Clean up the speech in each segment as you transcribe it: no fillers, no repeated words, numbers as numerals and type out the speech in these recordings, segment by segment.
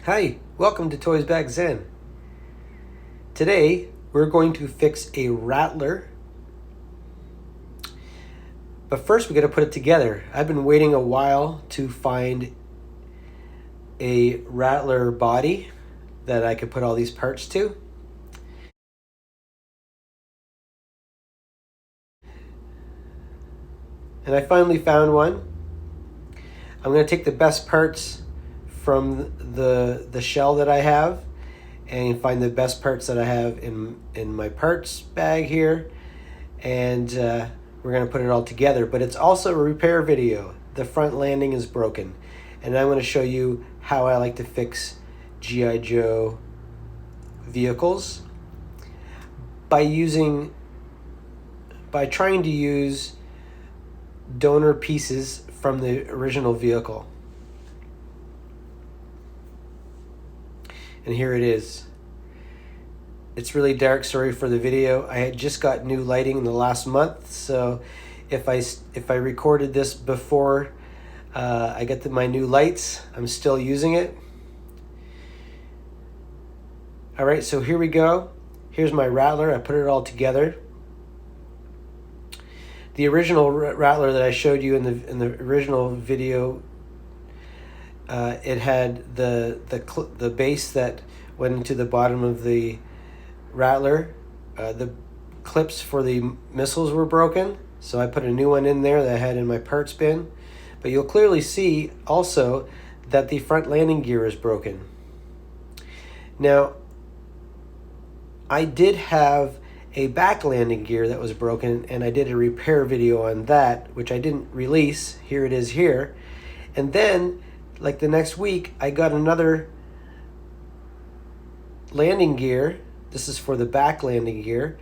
Hi, welcome to Toysbackzen. Today we're going to fix a rattler, but first we got to put it together. I've been waiting a while to find a rattler body that I could put all these parts to. And I finally found one. I'm going to take the best parts from the shell that I have and find the best parts that I have in my parts bag here, and we're going to put it all together. But it's also a repair video. The front landing is broken, and I'm going to show you how I like to fix G.I. Joe vehicles by trying to use donor pieces from the original vehicle. And here it is. It's really dark, sorry for the video. I had just got new lighting in the last month, so if I recorded this before I get my new lights, I'm still using it. All right, so here we go. Here's my rattler. I put it all together. The original rattler that I showed you in the original video, it had the base that went into the bottom of the rattler. The clips for the missiles were broken, so I put a new one in there that I had in my parts bin. But you'll clearly see also that the front landing gear is broken. Now, I did have a back landing gear that was broken, and I did a repair video on that, which I didn't release. Here it is here. And then, like the next week, I got another landing gear. This is for the back landing gear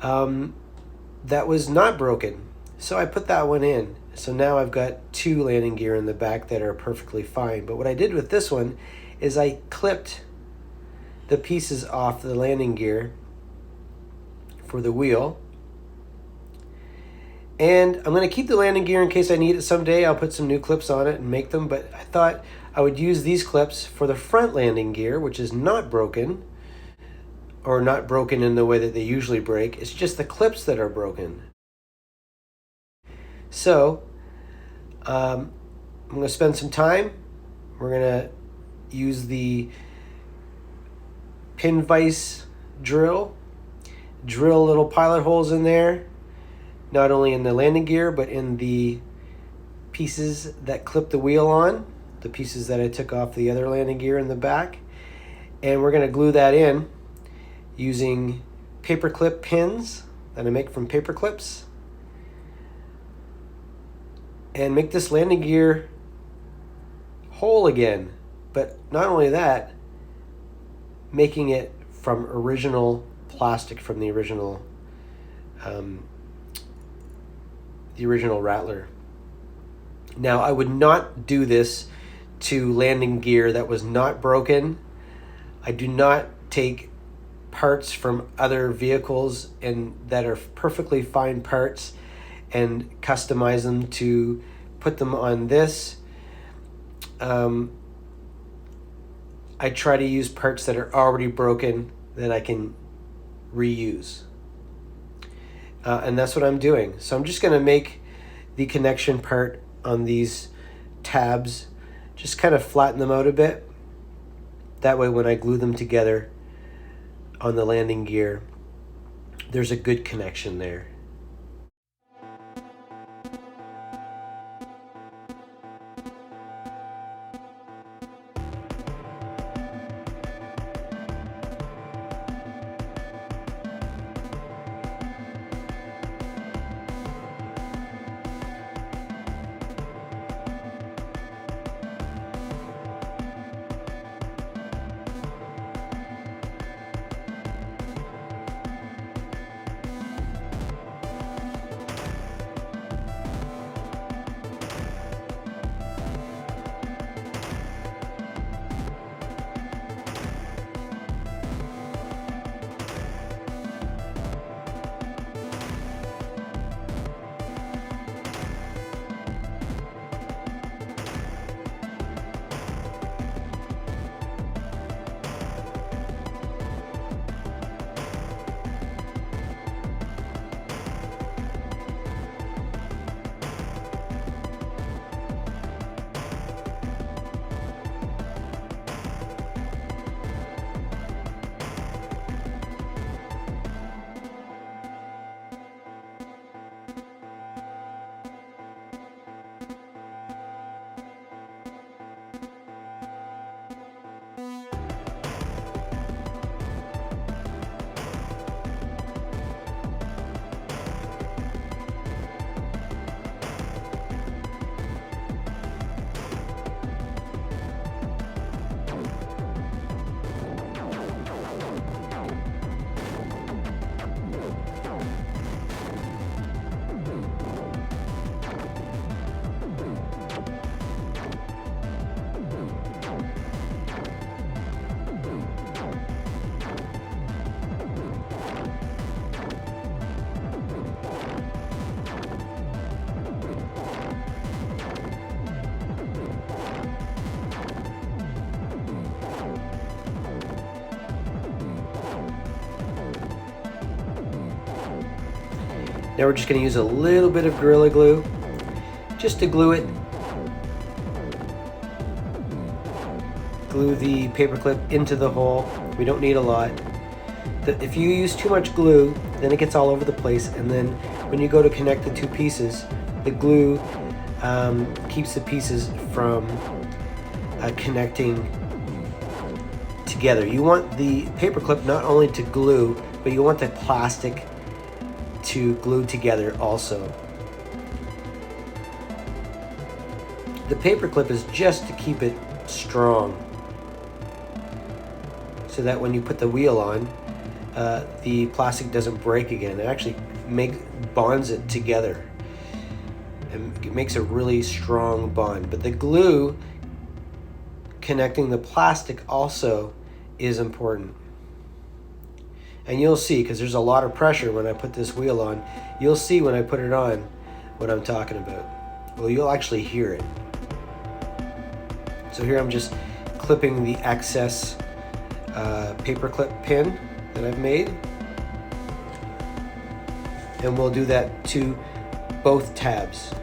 that was not broken. So I put that one in. So now I've got two landing gear in the back that are perfectly fine. But what I did with this one is I clipped the pieces off the landing gear for the wheel. And I'm going to keep the landing gear in case I need it someday. I'll put some new clips on it and make them. But I thought I would use these clips for the front landing gear, which is not broken, or not broken in the way that they usually break. It's just the clips that are broken. So I'm going to spend some time. We're going to use the pin vise drill little pilot holes in there, not only in the landing gear but in the pieces that clip the wheel on, the pieces that I took off the other landing gear in the back. And we're going to glue that in using paper clip pins that I make from paper clips, and make this landing gear whole again. But not only that, making it from original plastic, from the original rattler. Now, I would not do this to landing gear that was not broken. I do not take parts from other vehicles and that are perfectly fine parts and customize them to put them on this. I try to use parts that are already broken that I can reuse. And that's what I'm doing. So I'm just going to make the connection part on these tabs, just kind of flatten them out a bit. That way when I glue them together on the landing gear, there's a good connection there. Now we're just going to use a little bit of Gorilla Glue just to glue it. Glue the paperclip into the hole. We don't need a lot. If you use too much glue, then it gets all over the place, and then when you go to connect the two pieces, the glue keeps the pieces from connecting together. You want the paperclip not only to glue, but you want the plastic to glue together also. The paperclip is just to keep it strong, so that when you put the wheel on, the plastic doesn't break again. It actually bonds it together, and it makes a really strong bond. But the glue connecting the plastic also is important. And you'll see, because there's a lot of pressure when I put this wheel on, you'll see when I put it on what I'm talking about. Well, you'll actually hear it. So here I'm just clipping the excess paperclip pin that I've made, and we'll do that to both tabs.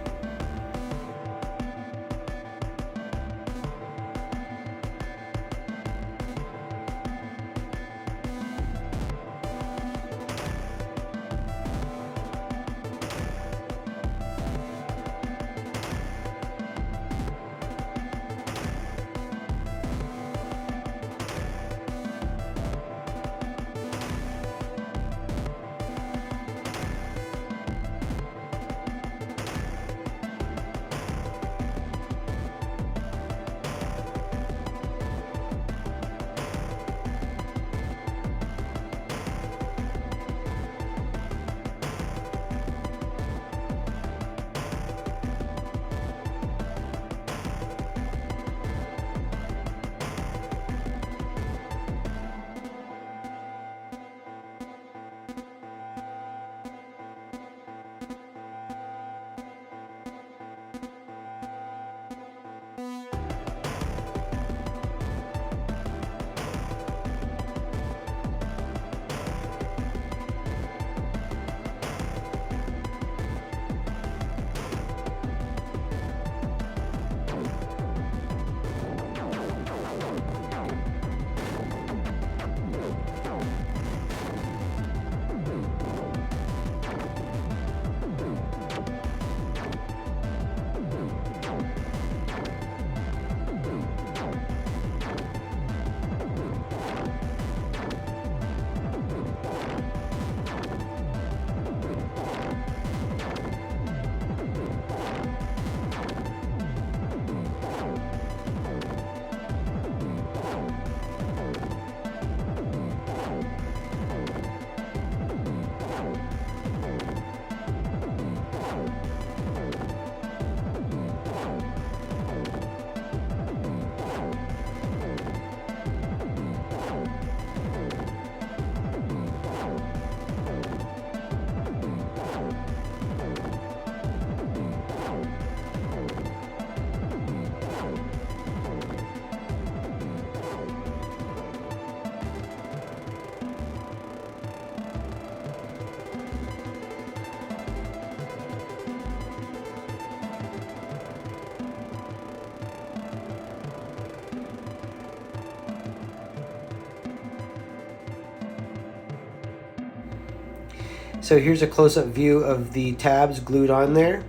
So here's a close-up view of the tabs glued on there.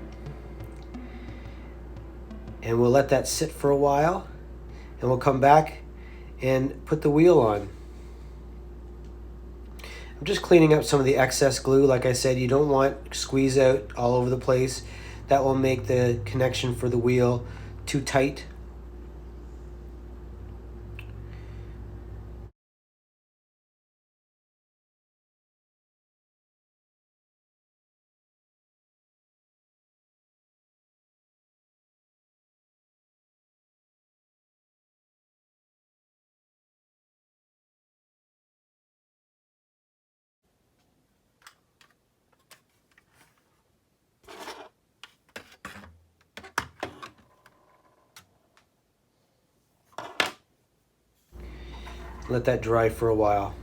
And we'll let that sit for a while, and we'll come back and put the wheel on. I'm just cleaning up some of the excess glue. Like I said, you don't want squeeze out all over the place. That will make the connection for the wheel too tight. Let that dry for a while.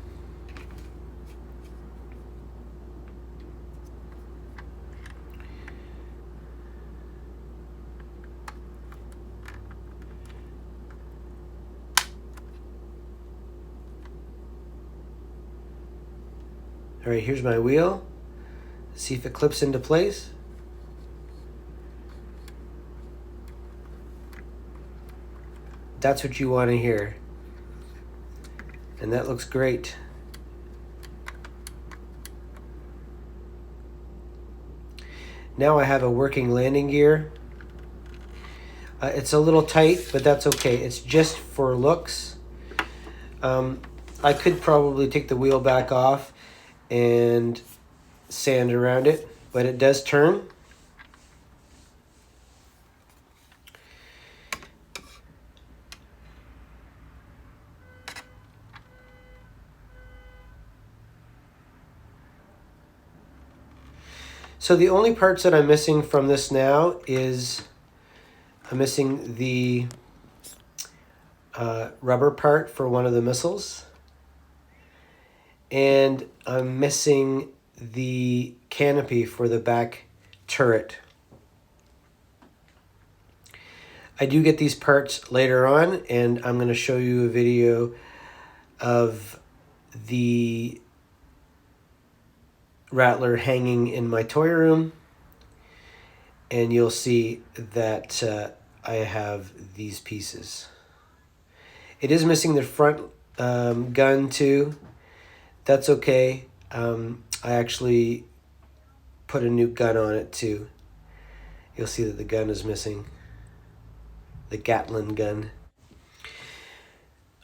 All right, here's my wheel. See if it clips into place. That's what you want to hear. And that looks great. Now I have a working landing gear. It's a little tight, but that's okay. It's just for looks. I could probably take the wheel back off and sand around it, but it does turn. So the only parts that I'm missing from this now is I'm missing the rubber part for one of the missiles. And I'm missing the canopy for the back turret. I do get these parts later on, and I'm going to show you a video of the Rattler hanging in my toy room, and you'll see that I have these pieces. It is missing the front gun too. That's okay. I actually put a new gun on it too. You'll see that the gun is missing. The Gatling gun.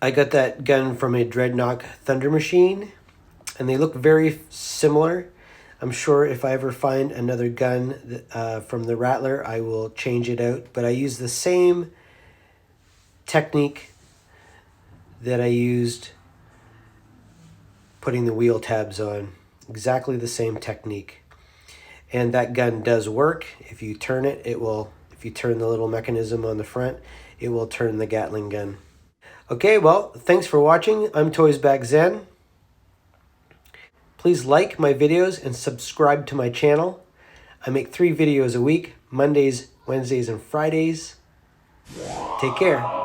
I got that gun from a Dreadnought Thunder Machine, and they look very similar. I'm sure if I ever find another gun from the Rattler, I will change it out. But I use the same technique that I used putting the wheel tabs on. Exactly the same technique. And that gun does work. If you turn it, it will, if you turn the little mechanism on the front, it will turn the Gatling gun. Okay, well, thanks for watching. I'm Toysbackzen. Please like my videos and subscribe to my channel. I make 3 videos a week, Mondays, Wednesdays, and Fridays. Take care.